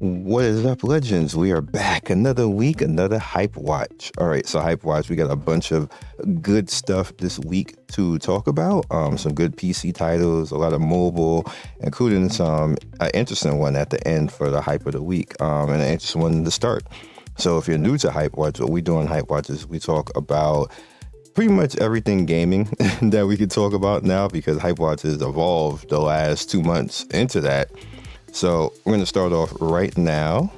What is up, legends? We are back another week, another HypeWatch. All right, so HypeWatch, we got a bunch of good stuff this week to talk about. Some good PC titles, a lot of mobile, including some interesting one at the end for the hype of the week, and an interesting one to start. So if you're new to HypeWatch, what we do on HypeWatch is we talk about pretty much everything gaming that we could talk about now, because HypeWatch has evolved the last 2 months into that. So we're going to start off right now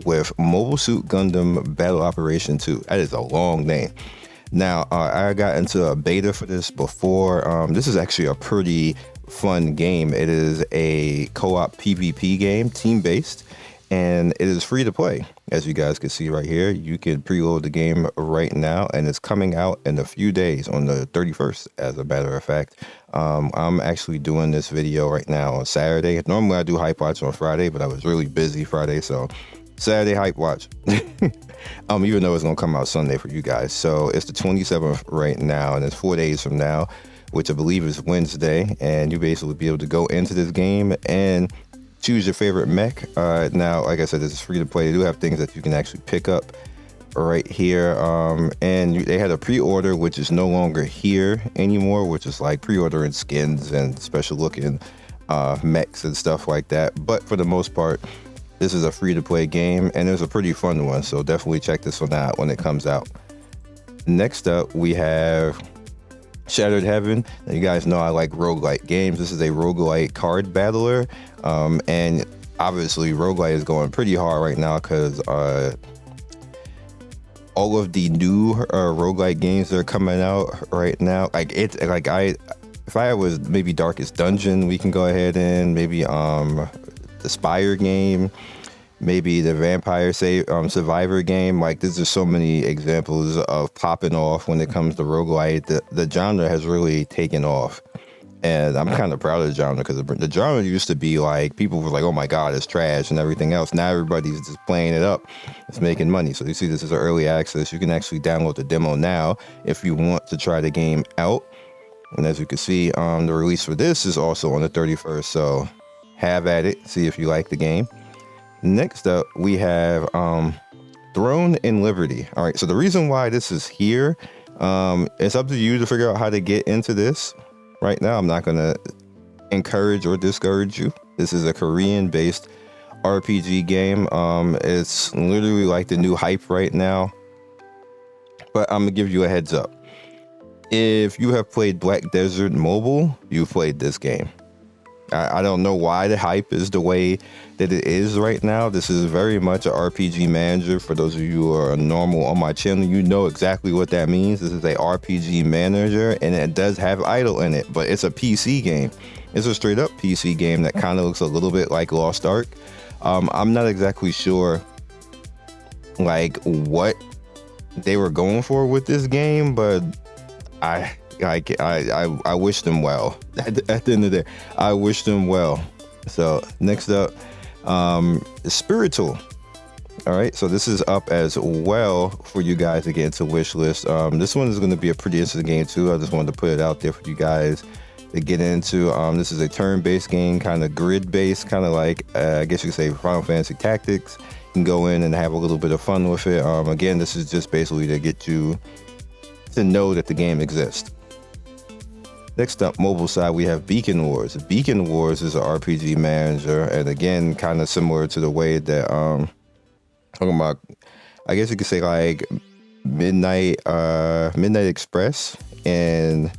with Mobile Suit Gundam Battle Operation 2. That is a long name. Now, I got into a beta for this before. This is actually a pretty fun game. It is a co-op PvP game, team-based, and it is free to play. As you guys can see right here, you can preload the game right now, and it's coming out in a few days on the 31st, as a matter of fact. I'm actually doing this video right now on Saturday. Normally I do HypeWatch on Friday, but I was really busy Friday, so Saturday HypeWatch. Even though it's gonna come out Sunday for you guys. So it's the 27th right now, and it's 4 days from now, which I believe is Wednesday, and you basically be able to go into this game and choose your favorite mech. Now, like I said, this is free to play. They do have things that you can actually pick up right here, and they had a pre-order, which is no longer here anymore, which is like pre-ordering skins and special looking mechs and stuff like that. But for the most part, this is a free to play game, and it's a pretty fun one, so definitely check this one out when it comes out. Next up, we have Shattered Heaven. Now, you guys know I like roguelite games. This is a roguelite card battler, and obviously roguelite is going pretty hard right now because all of the new roguelite games that are coming out right now, if I was maybe Darkest Dungeon, we can go ahead and maybe the Spire game, maybe the Vampire Survivor game. Like, there's just so many examples of popping off when it comes to roguelite. The genre has really taken off, and I'm kind of proud of the genre, because the genre used to be like, people were like, oh my god, it's trash and everything else. Now everybody's just playing it up. It's making money. So you see, this is an early access. You can actually download the demo now if you want to try the game out. And as you can see, the release for this is also on the 31st. So have at it. See if you like the game. Next up, we have Throne in Liberty. All right, so the reason why this is here, it's up to you to figure out how to get into this. Right now, I'm not going to encourage or discourage you. This is a Korean-based RPG game. It's literally like the new hype right now. But I'm going to give you a heads up. If you have played Black Desert Mobile, you've played this game. I don't know why the hype is the way that it is right now. This is very much an RPG manager. For those of you who are normal on my channel, you know exactly what that means. This is a RPG manager, and it does have idle in it, but it's a PC game. It's a straight up PC game that kind of looks a little bit like Lost Ark. I'm not exactly sure like what they were going for with this game, but I wish them well. At the end of the day, I wish them well. So next up, Spiritual. All right, so this is up as well for you guys to get into wish list. This one is going to be a pretty interesting game too. I just wanted to put it out there for you guys to get into. This is a turn-based game, kind of grid-based, kind of like I guess you could say Final Fantasy Tactics. You can go in and have a little bit of fun with it. Again, this is just basically to get you to know that the game exists. Next up, mobile side, we have Beacon Wars. Beacon Wars is an RPG manager, and again, kind of similar to the way that talking about, I guess you could say like Midnight Express, and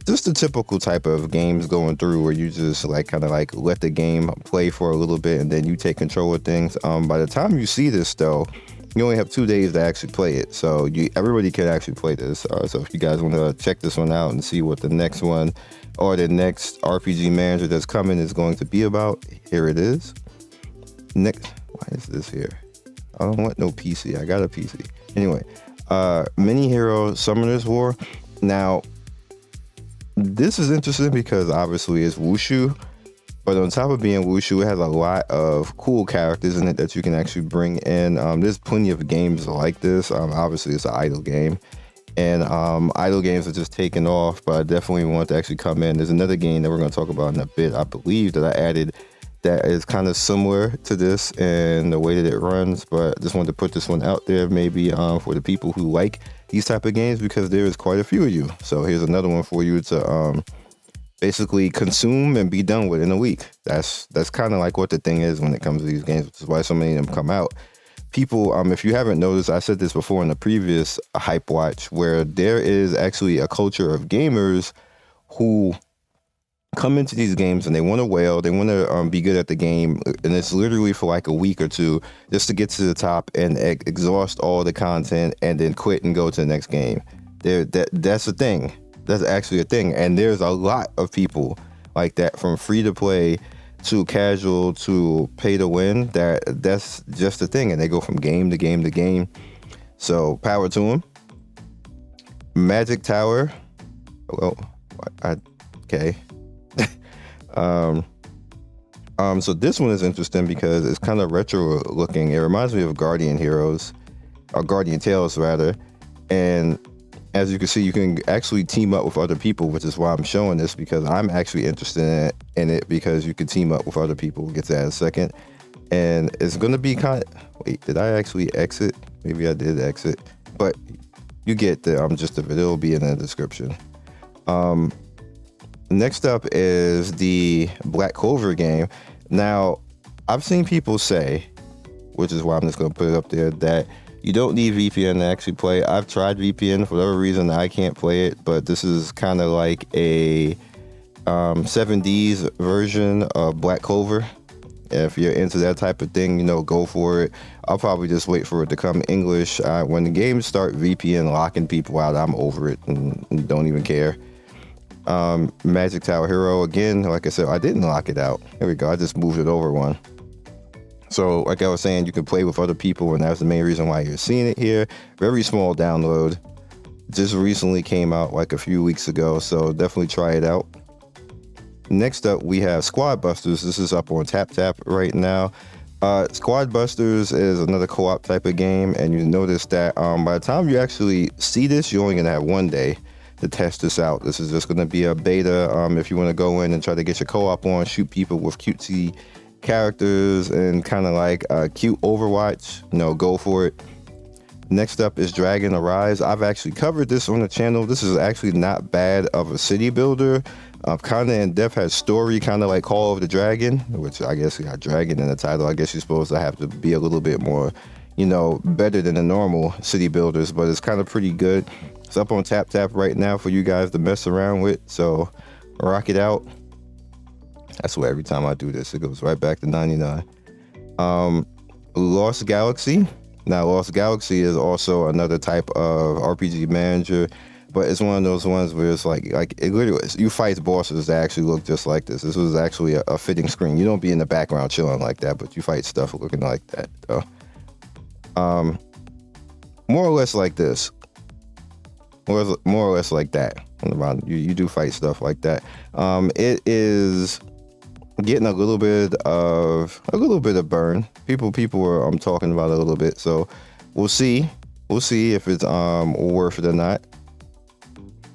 just the typical type of games going through where you just like kind of like let the game play for a little bit and then you take control of things. By the time you see this though, you only have 2 days to actually play it, so everybody can actually play this. So if you guys want to check this one out and see what the next one or the next RPG manager that's coming is going to be about, here it is. Next, why is this here? I don't want no PC. I got a PC. Anyway, Mini Hero Summoner's War. Now, this is interesting because obviously it's Wushu. But on top of being Wushu, it has a lot of cool characters in it that you can actually bring in. There's plenty of games like this. Obviously, it's an idle game. And idle games are just taking off, but I definitely want to actually come in. There's another game that we're going to talk about in a bit, I believe, that I added that is kind of similar to this and the way that it runs, but I just wanted to put this one out there maybe for the people who like these type of games, because there is quite a few of you. So here's another one for you to basically consume and be done with in a week. That's kind of like what the thing is when it comes to these games, which is why so many of them come out. People, if you haven't noticed, I said this before in the previous HypeWatch, where there is actually a culture of gamers who come into these games and they want to whale, they want to be good at the game, and it's literally for like a week or two just to get to the top and exhaust all the content and then quit and go to the next game. That's a thing. That's actually a thing, and there's a lot of people like that, from free to play to casual to pay to win. That's just a thing, and they go from game to game to game. So power to them. Magic Tower. Well, okay. So this one is interesting because it's kind of retro looking. It reminds me of Guardian Heroes, or Guardian Tales rather. And as you can see, you can actually team up with other people, which is why I'm showing this, because I'm actually interested in it because you can team up with other people. We'll get to that in a second. And it's going to be kind of, wait, did I actually exit? Maybe I did exit, but you get the gist of it. It'll be in the description. Next up is the Black Clover game. Now, I've seen people say, which is why I'm just going to put it up there, that you don't need VPN to actually play. I've tried VPN. For whatever reason, I can't play it, but this is kind of like a 7D's version of Black Clover. If you're into that type of thing, go for it. I'll probably just wait for it to come English. When the games start VPN locking people out, I'm over it and don't even care. Magic Tower Hero, again, like I said, I didn't lock it out. There we go. I just moved it over one. So like I was saying, you can play with other people, and that's the main reason why you're seeing it here. Very small download. Just recently came out like a few weeks ago, so definitely try it out. Next up, we have Squad Busters. This is up on TapTap right now. Squad Busters is another co-op type of game, and you notice that by the time you actually see this, you're only going to have one day to test this out. This is just going to be a beta. If you want to go in and try to get your co-op on, shoot people with cutesy characters and kind of like a cute Overwatch, go for it. Next up is Dragon Arise. I've actually covered this on the channel. This is actually not bad of a city builder. Kind of in depth, has story, kind of like Call of the Dragon, which I guess you got dragon in the title. I guess you're supposed to have to be a little bit more, better than the normal city builders, but it's kind of pretty good. It's up on TapTap right now for you guys to mess around with, so rock it out. That's why every time I do this, it goes right back to 99. Lost Galaxy. Now, Lost Galaxy is also another type of RPG manager, but it's one of those ones where it's like it literally is. You fight bosses that actually look just like this. This was actually a fitting screen. You don't be in the background chilling like that, but you fight stuff looking like that. So, more or less like this. More or less like that. You do fight stuff like that. It is getting a little bit of burn. People are talking about it a little bit, so we'll see if it's worth it or not.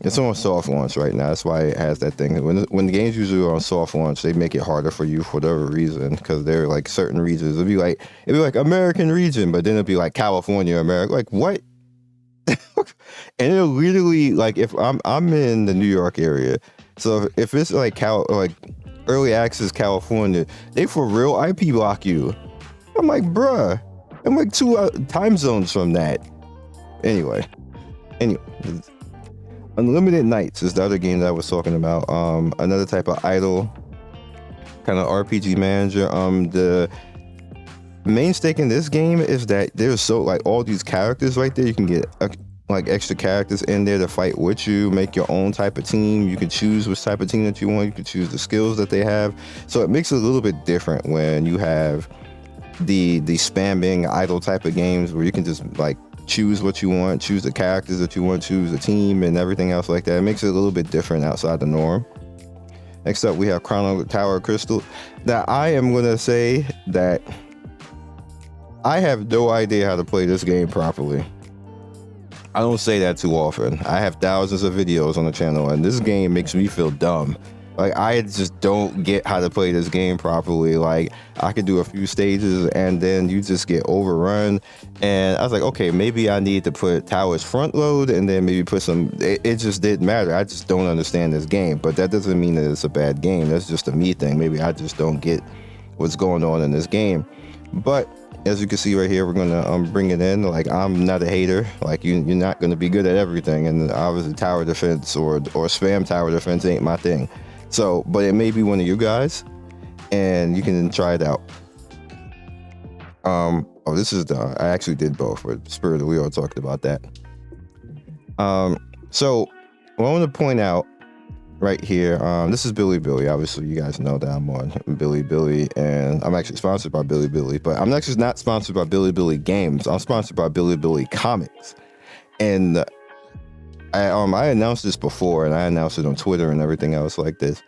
It's on soft launch right now. That's why it has that thing. When the games usually are on soft launch, they make it harder for you for whatever reason, because they're like certain regions. It'll be like American region, but then it'll be like California, America. Like what? And it'll literally, like, if I'm in the New York area, so if it's like early access California, they for real IP block you. I'm like, bruh, I'm like 2 time zones from that. Anyway, Unlimited Nights is the other game that I was talking about. Another type of idle kind of RPG manager. The main stake in this game is that there's so like all these characters right there. You can get like extra characters in there to fight with you, make your own type of team. You can choose which type of team that you want. You can choose the skills that they have. So it makes it a little bit different when you have the spamming idle type of games where you can just like choose what you want, choose the characters that you want, choose the team and everything else like that. It makes it a little bit different outside the norm. Next up, we have Chrono Tower Crystal. Now, I am going to say that I have no idea how to play this game properly. I don't say that too often. I have thousands of videos on the channel, and this game makes me feel dumb. Like, I just don't get how to play this game properly. Like, I could do a few stages and then you just get overrun. And I was like, okay, maybe I need to put towers front load and then maybe put some. It just didn't matter. I just don't understand this game. But that doesn't mean that it's a bad game. That's just a me thing. Maybe I just don't get what's going on in this game. But as you can see right here, we're gonna bring it in. Like, I'm not a hater. Like, you're not gonna be good at everything. And obviously, tower defense or spam tower defense ain't my thing. So, but it may be one of you guys, and you can try it out. This is I actually did both. But Spirit of Leo talked about that. So what I want to point out right here, this is Bilibili. Obviously, you guys know that I'm on Bilibili, and I'm actually sponsored by Bilibili. But I'm actually not sponsored by Bilibili Games. I'm sponsored by Bilibili Comics, and I announced this before, and I announced it on Twitter and everything else like this.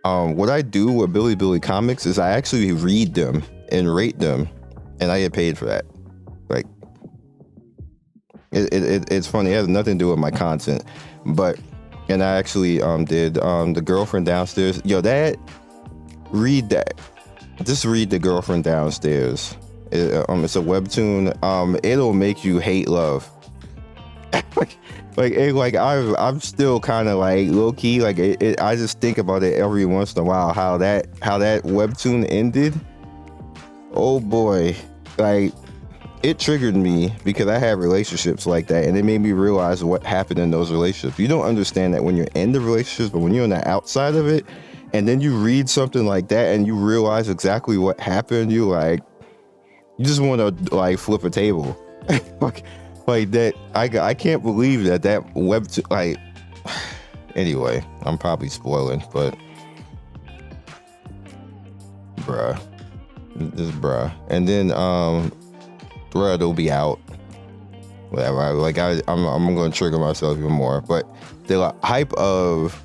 What I do with Bilibili Comics is I actually read them and rate them, and I get paid for that. Like, it's funny. It has nothing to do with my content, but and I actually did the Girlfriend Downstairs. Yo, read that. Just read the Girlfriend Downstairs. It's a webtoon. It'll make you hate love. I'm still kind of like low key. Like, I just think about it every once in a while. How that webtoon ended. Oh boy, like, it triggered me because I had relationships like that, and it made me realize what happened in those relationships. You don't understand that when you're in the relationships, but when you're on the outside of it, and then you read something like that, and you realize exactly what happened, you just want to like flip a table. Like that, I can't believe that webtoon, like, anyway, I'm probably spoiling, but bruh. And then, bruh, it'll be out. Whatever, I'm going to trigger myself even more, but the hype of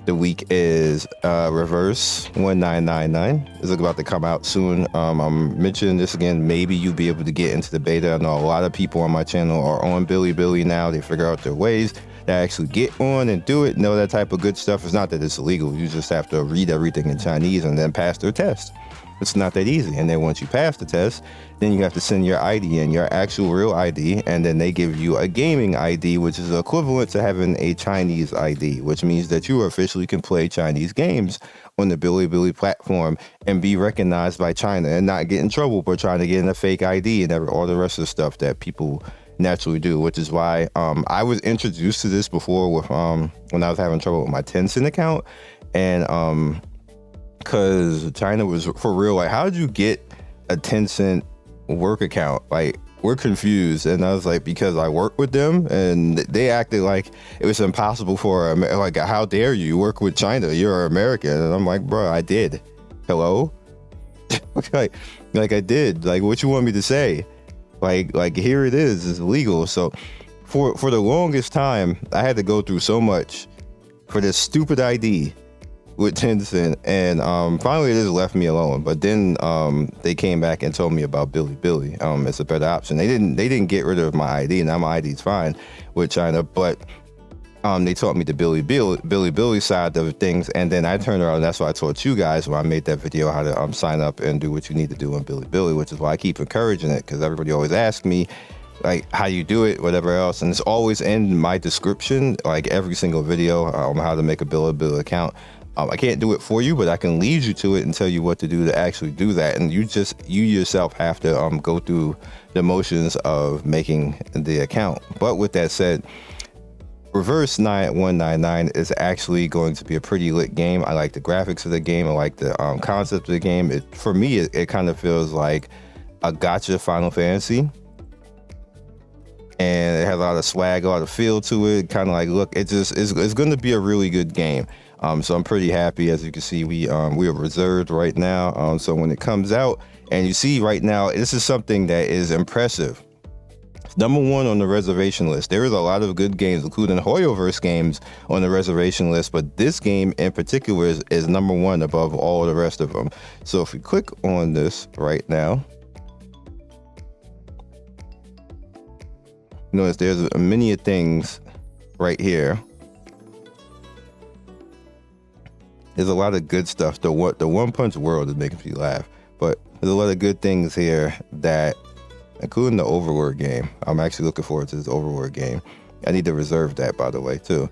the week is Reverse 1999. It's about to come out soon. I'm mentioning this again. Maybe you'll be able to get into the beta. I know a lot of people on my channel are on Bilibili now. They figure out their ways. They actually get on and do it. Know that type of good stuff. It's not that it's illegal. You just have to read everything in Chinese and then pass their test. It's not that easy. And then once you pass the test, then you have to send your ID in, your actual real ID, and then they give you a gaming ID, which is equivalent to having a Chinese ID, which means that you officially can play Chinese games on the Bilibili platform and be recognized by China and not get in trouble for trying to get in a fake ID and all the rest of the stuff that people naturally do, which is why I was introduced to this before with when I was having trouble with my Tencent account, and because China was for real, like, how did you get a Tencent work account? Like, we're confused. And I was like, because I work with them, and they acted like it was impossible for like, how dare you work with China? You're American. And I'm like, bro, I did. Hello? like I did. Like, what you want me to say? Like here it is. It's illegal. So for the longest time, I had to go through so much for this stupid ID with Tencent, and finally it just left me alone. But then they came back and told me about Bilibili. It's a better option. They didn't get rid of my ID. Now my ID's fine with China, but they taught me the Bilibili side of things, and then I turned around, and that's why I taught you guys when I made that video how to sign up and do what you need to do on Bilibili, which is why I keep encouraging it, because everybody always asks me like how you do it, whatever else, and it's always in my description, like every single video on how to make a Bilibili account. I can't do it for you, but I can lead you to it and tell you what to do to actually do that. And you yourself have to go through the motions of making the account. But with that said, Reverse 9199 is actually going to be a pretty lit game. I like the graphics of the game. I like the concept of the game. For me, it kind of feels like a Gacha Final Fantasy. And it has a lot of swag, a lot of feel to it. Kind of like, look, it's going to be a really good game. So I'm pretty happy. As you can see, we are reserved right now. So when it comes out, and you see right now, this is something that is impressive. It's number one on the reservation list. There is a lot of good games, including Hoyoverse games, on the reservation list, but this game in particular is number one above all the rest of them. So if we click on this right now, notice there's many things right here. There's a lot of good stuff. The One Punch world is making me laugh, but there's a lot of good things here that, including the Overlord game. I'm actually looking forward to this Overlord game. I need to reserve that, by the way, too.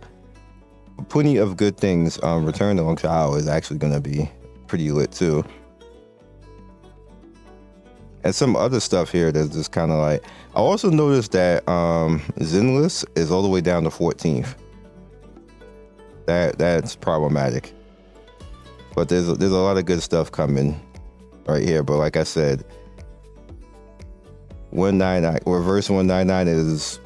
Plenty of good things. Return to Long Chao is actually going to be pretty lit, too. And some other stuff here that's just kind of like... I also noticed that Zenless is all the way down to 14th. That's problematic. But there's a lot of good stuff coming right here. But like I said, 199 or verse 199 is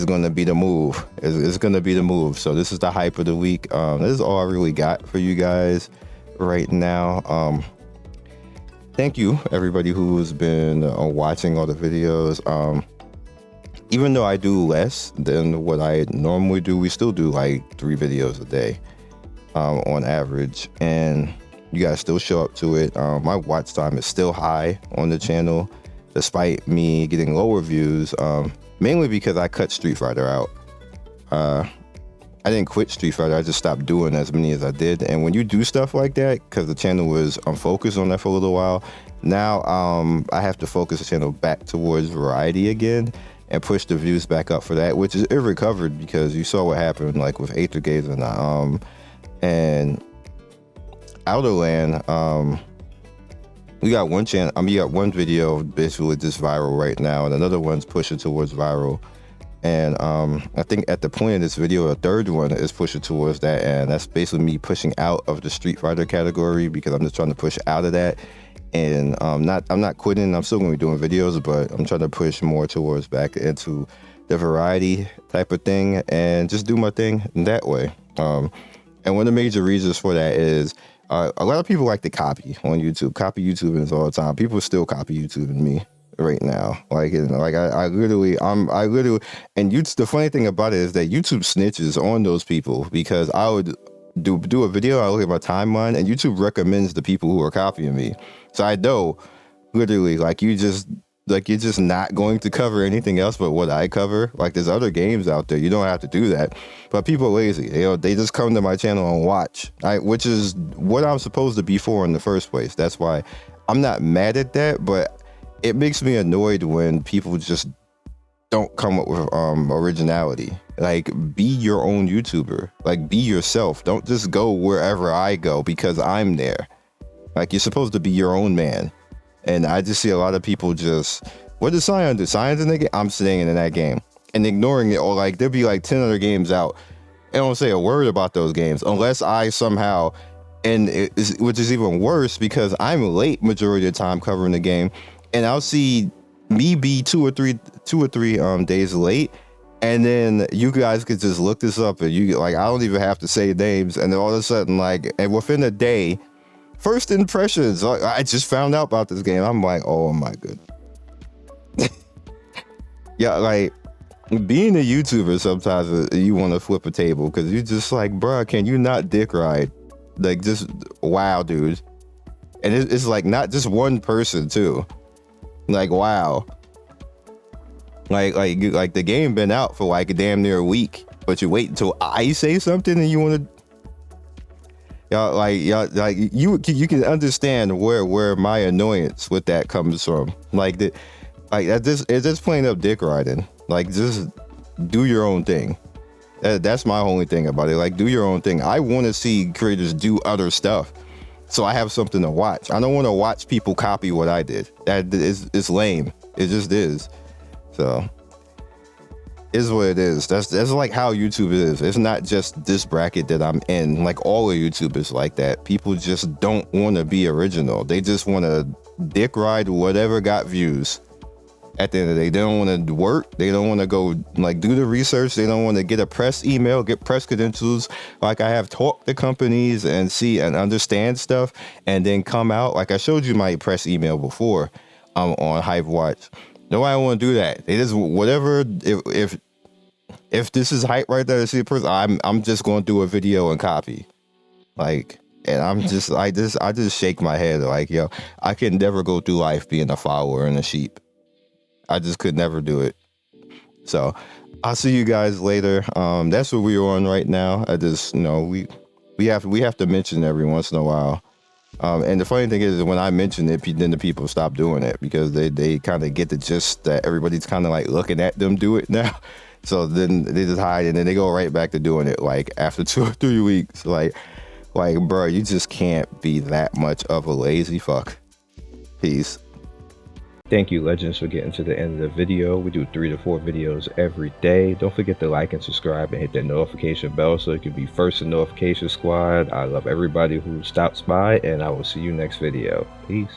going to be the move. It's going to be the move. So this is the hype of the week. This is all I really got for you guys right now. Thank you everybody who's been watching all the videos. Even though I do less than what I normally do, we still do like 3 videos a day on average, and you guys still show up to it. My watch time is still high on the channel despite me getting lower views, mainly because I cut Street Fighter out. I didn't quit Street Fighter, I just stopped doing as many as I did. And when you do stuff like that, because the channel was unfocused on that for a little while, now I have to focus the channel back towards variety again and push the views back up for that, which is irrecovered because you saw what happened like with Aether Gaze and Outerland. We got one channel. I mean, you got one video basically just viral right now, and another one's pushing towards viral. And I think at the point of this video, a third one is pushing towards that, and that's basically me pushing out of the Street Fighter category because I'm just trying to push out of that. And I'm not quitting. I'm still gonna be doing videos, but I'm trying to push more towards back into the variety type of thing and just do my thing that way. And one of the major reasons for that is a lot of people like to copy on YouTube. Copy YouTubers all the time. People still copy YouTube and me right now. I literally, and the funny thing about it is that YouTube snitches on those people because I would do a video, I look at my timeline, and YouTube recommends the people who are copying me. So I know, literally, you're just not going to cover anything else but what I cover. Like, there's other games out there. You don't have to do that. But people are lazy. They just come to my channel and watch, which is what I'm supposed to be for in the first place. That's why I'm not mad at that, but it makes me annoyed when people just don't come up with originality. Like, be your own YouTuber. Like, be yourself. Don't just go wherever I go because I'm there. Like, you're supposed to be your own man. And I just see a lot of people just, what does Scion do? Scion's in the game? I'm staying in that game and ignoring it. Or like, there'll be like 10 other games out. I don't say a word about those games unless I somehow, which is even worse because I'm late majority of the time covering the game. And I'll see me be two or three days late. And then you guys could just look this up and you I don't even have to say names. And then all of a sudden, and within a day, first impressions, I just found out about this game. I'm like, oh my goodness. Yeah, being a YouTuber, sometimes you want to flip a table because you just bruh, can you not dick ride? Just, wow, dude. And it's not just one person too. Wow. The game been out for damn near a week, but you wait until I say something and you want to, you can understand where my annoyance with that comes from. It's just plain up dick riding. Just do your own thing. That's my only thing about it. Do your own thing. I want to see creators do other stuff, so I have something to watch. I don't want to watch people copy what I did. It's lame. It just is. So, is what it is. That's how YouTube is. It's not just this bracket that I'm in. All of YouTube is like that. People just don't want to be original. They just want to dick ride whatever got views. At the end of the day, they don't want to work. They don't want to go do the research. They don't want to get a press email, get press credentials. I have talked to companies and see and understand stuff, and then come out. I showed you my press email before on HypeWatch. Nobody want to do that. They just whatever. If this is hype right there to see a person, I'm just going to do a video and copy, and I just shake my head yo, I can never go through life being a follower and a sheep. I just could never do it. So I'll see you guys later. That's what we're on right now. I just we We have to mention it every once in a while. And the funny thing is, when I mention it, then the people stop doing it because they kind of get the gist that everybody's kind of like looking at them do it now. So then they just hide and then they go right back to doing it like after 2 or 3 weeks. Like, bro, you just can't be that much of a lazy fuck. Peace. Thank you, Legends, for getting to the end of the video. We do 3 to 4 videos every day. Don't forget to like and subscribe and hit that notification bell so you can be first in notification squad. I love everybody who stops by, and I will see you next video. Peace.